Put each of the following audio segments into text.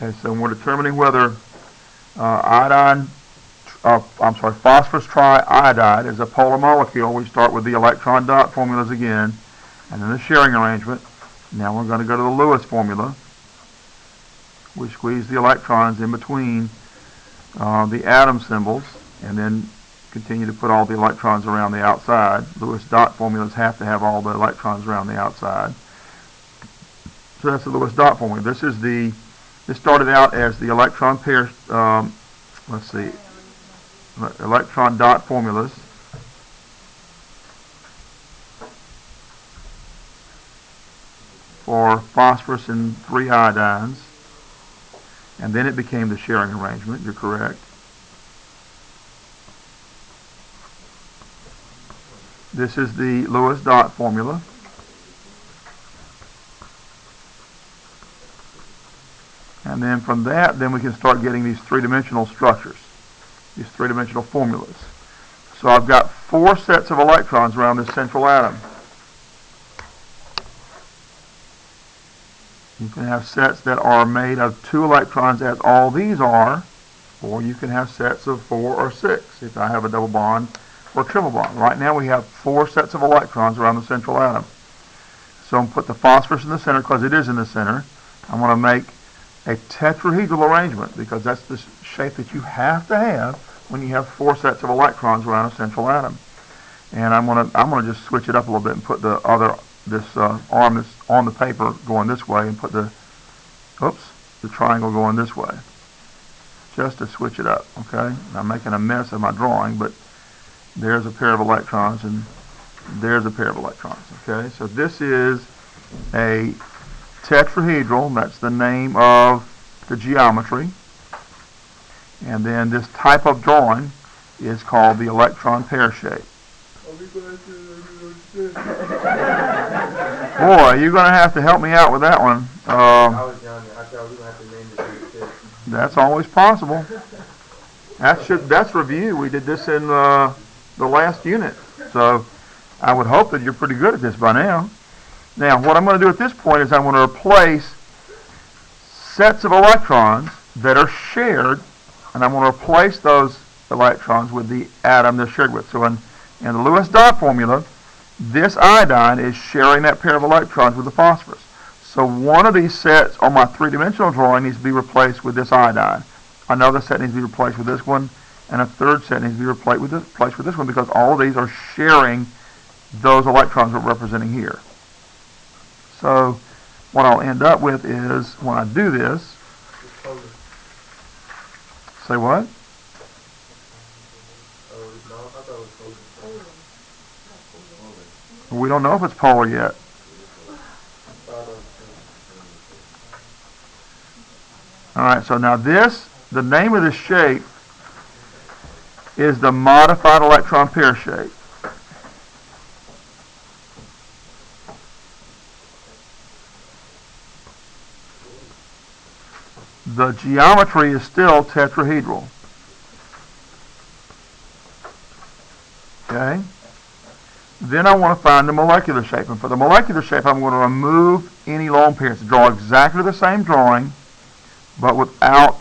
Okay, so we're determining whether phosphorus triiodide is a polar molecule. We start with the electron dot formulas again, and then the sharing arrangement. Now we're going to go to the Lewis formula. We squeeze the electrons in between the atom symbols, and then continue to put all the electrons around the outside. Lewis dot formulas have to have all the electrons around the outside. So that's the Lewis dot formula. This started out as the electron pair. Electron dot formulas. For phosphorus and 3 iodines. And then it became the sharing arrangement. You're correct. This is the Lewis dot formula. And then from that, then we can start getting these three-dimensional structures, these three-dimensional formulas. So I've got 4 sets of electrons around this central atom. You can have sets that are made of 2 electrons, as all these are, or you can have sets of 4 or 6 if I have a double bond or triple bond. Right now we have 4 sets of electrons around the central atom. So I'm going to put the phosphorus in the center because it is in the center. I'm going to make a tetrahedral arrangement because that's the shape that you have to have when you have 4 sets of electrons around a central atom. And I'm going to just switch it up a little bit and put the arm that's on the paper going this way, and put the triangle going this way, just to switch it up. Okay, I'm making a mess of my drawing, but there's a pair of electrons and there's a pair of electrons. Okay, so this is a tetrahedral. That's the name of the geometry. And then this type of drawing is called the electron pear shape. Boy, you're going to have to help me out with that one. I was young. I thought we were going to have to name this. That's always possible. That's review. We did this in the last unit. So I would hope that you're pretty good at this by now. Now, what I'm going to do at this point is I'm going to replace sets of electrons that are shared, and I'm going to replace those electrons with the atom they're shared with. So in the Lewis dot formula, this iodine is sharing that pair of electrons with the phosphorus. So one of these sets on my three-dimensional drawing needs to be replaced with this iodine. Another set needs to be replaced with this one, and a third set needs to be replaced with this one, because all of these are sharing those electrons we're representing here. So what I'll end up with is, when I do this, say what? We don't know if it's polar yet. Alright, so now the name of this shape is the modified electron pair shape. The geometry is still tetrahedral. Okay? Then I want to find the molecular shape. And for the molecular shape, I'm going to remove any lone pairs. Draw exactly the same drawing, but without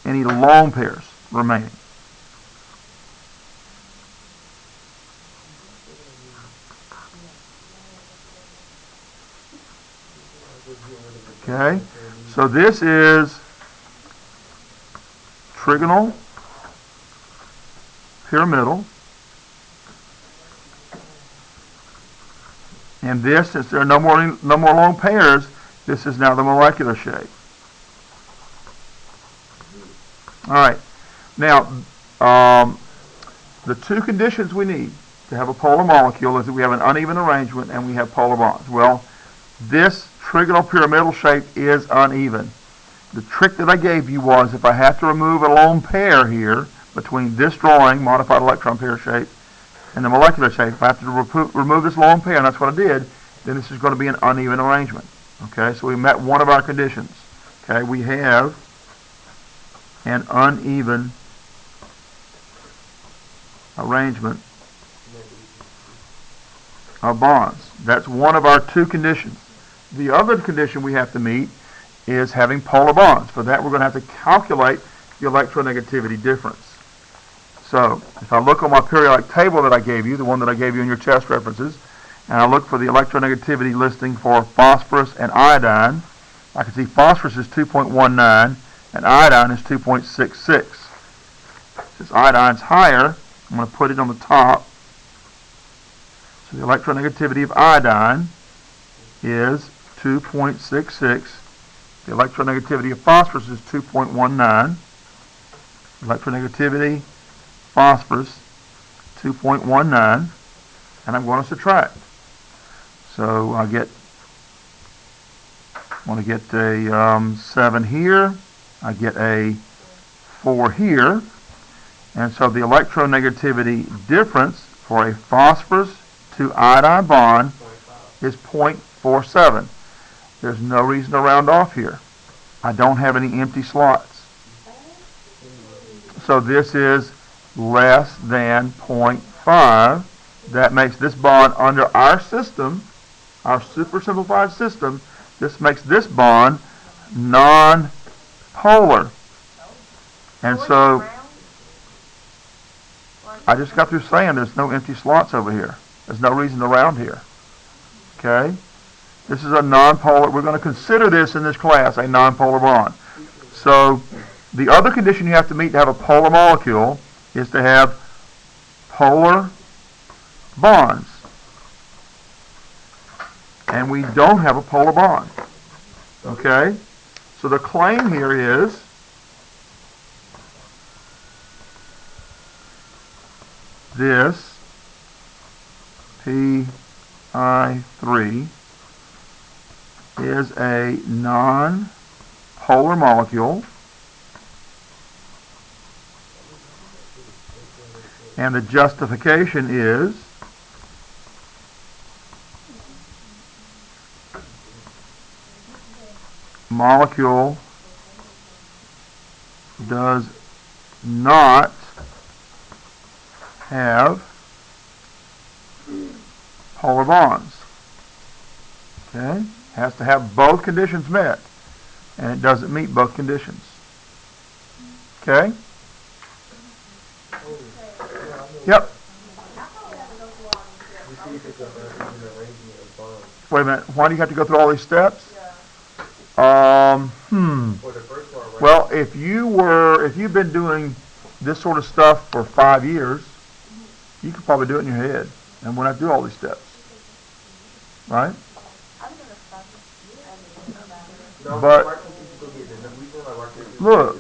any lone pairs remaining. Okay? So this is trigonal, pyramidal. And this, since there are no more lone pairs, this is now the molecular shape. All right. Now, the two conditions we need to have a polar molecule is that we have an uneven arrangement and we have polar bonds. Well, this trigonal pyramidal shape is uneven. The trick that I gave you was, if I have to remove a lone pair here between this drawing, modified electron pair shape, and the molecular shape, if I have to remove this lone pair, and that's what I did, then this is going to be an uneven arrangement. Okay, so we met one of our conditions. Okay, we have an uneven arrangement of bonds. That's one of our two conditions. The other condition we have to meet is having polar bonds. For that, we're going to have to calculate the electronegativity difference. So, if I look on my periodic table that I gave you, the one that I gave you in your test references, and I look for the electronegativity listing for phosphorus and iodine, I can see phosphorus is 2.19 and iodine is 2.66. Since iodine's higher, I'm going to put it on the top. So the electronegativity of iodine is 2.66. The electronegativity of phosphorus is 2.19. Electronegativity, phosphorus, 2.19. And I'm going to subtract. So I want to get a 7 here. I get a 4 here. And so the electronegativity difference for a phosphorus to iodine bond is 0.47. There's no reason to round off here. I don't have any empty slots. So this is less than 0.5. That makes this bond under our system, our super simplified system, this makes this bond non-polar. And so I just got through saying there's no empty slots over here. There's no reason to round here. Okay? This is a non-polar. We're going to consider this in this class a non-polar bond. So the other condition you have to meet to have a polar molecule is to have polar bonds. And we don't have a polar bond. Okay? So the claim here is this Pi3 is a non-polar molecule, and the justification is molecule does not have polar bonds. Okay? Has to have both conditions met, and it doesn't meet both conditions. Okay? Yep. Wait a minute. Why do you have to go through all these steps? Well, if you've been doing this sort of stuff for 5 years, you could probably do it in your head and wouldn't have to do all these steps. Right? But look,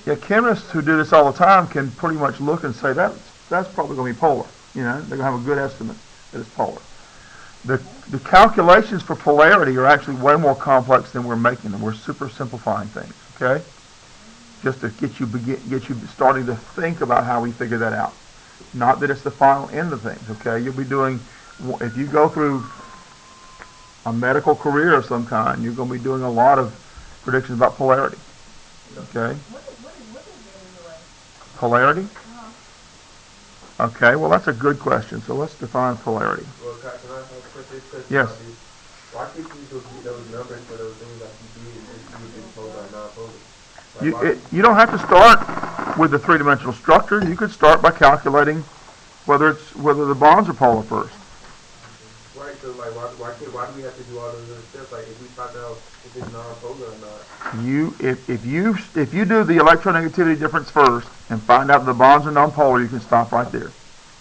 yeah, chemists who do this all the time can pretty much look and say that's probably going to be polar. You know, they're going to have a good estimate that it's polar. The calculations for polarity are actually way more complex than we're making them. We're super simplifying things. Okay, just to get you starting to think about how we figure that out. Not that it's the final end of things. Okay, you'll be doing, if you go through a medical career of some kind, you're going to be doing a lot of predictions about polarity. Okay? What is it anyway? Polarity? Okay, well that's a good question. So let's define polarity. Well, can I put this question? Yes. Why can't you just get those numbers for those things like you did and just see if it's polar or non-polar? You don't have to start with the three-dimensional structure. You could start by calculating whether the bonds are polar first. Right, so like why do we have to do all those other steps? Like if we find out if it's non-polar or not. If you do the electronegativity difference first and find out the bonds are non-polar, you can stop right there.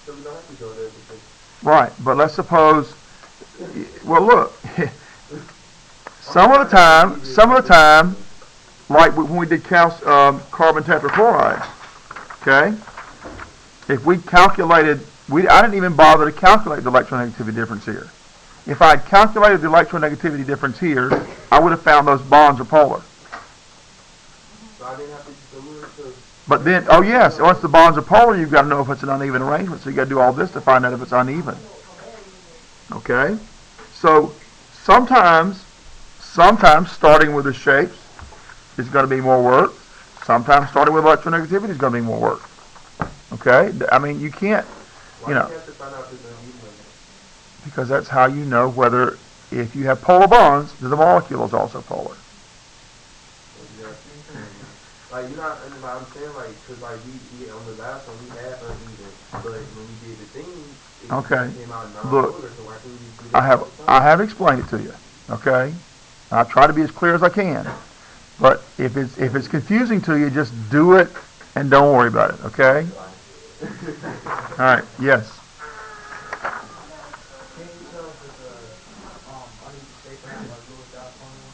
So we don't have to go there because. Right, but let's suppose. Well, look. Some of the time, like when we did carbon tetrachloride, okay? If we calculated, I didn't even bother to calculate the electronegativity difference here. If I had calculated the electronegativity difference here, I would have found those bonds are polar. So I didn't have to But then, oh yes, once the bonds are polar, you've got to know if it's an uneven arrangement. So you got to do all this to find out if it's uneven. Okay? So sometimes starting with the shapes is going to be more work. Sometimes starting with electronegativity is going to be more work. Okay? I mean, you can't, you know, because that's how you know whether, if you have polar bonds, the molecule is also polar. Like, you know, and like I'm saying, like, cause like we on the last one we had uneven, but when we did the thing, it Okay. came out Look, non-polar. So why can't we just do I that have all the I time? have explained it to you. Okay. I try to be as clear as I can. But if it's confusing to you, just do it and don't worry about it. Okay. All right. Yes. Can you tell us if the uneven shape has like Lewis dot formula?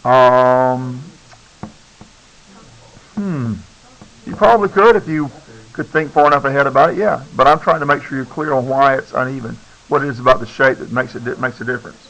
Um. Hmm. You probably could if you could think far enough ahead about it. Yeah. But I'm trying to make sure you're clear on why it's uneven. What it is about the shape that makes a difference.